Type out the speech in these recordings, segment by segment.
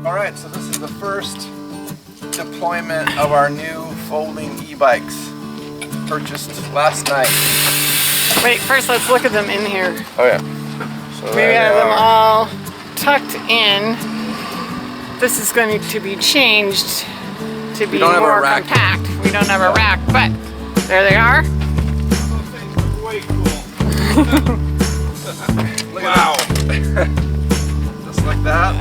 Alright, so this is the first deployment of our new folding e-bikes purchased last night. Wait, first let's look at them in here. Oh yeah. So We have them all tucked in. This is going to be changed to be more compact. We don't have a rack, but there they are. Way cool. Wow. Just like that.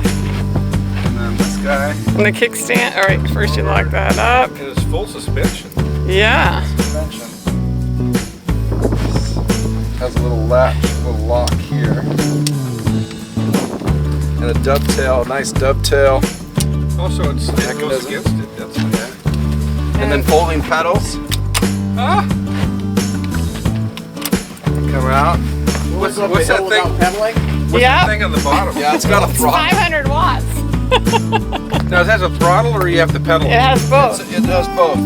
And then this guy. And the kickstand. All right, first you lock that up. And it's full suspension. Yeah. Suspension. Has a little latch, a little lock here. And a dovetail, nice dovetail. Also, it goes Mechanism. against it. That's okay. And then folding pedals Ah! come out. What's that thing? Pedaling? What's Yeah. that thing on the bottom? Yeah, it's got a throttle. 500 watts. Now, it has a throttle or you have to pedal? It has both. It does both.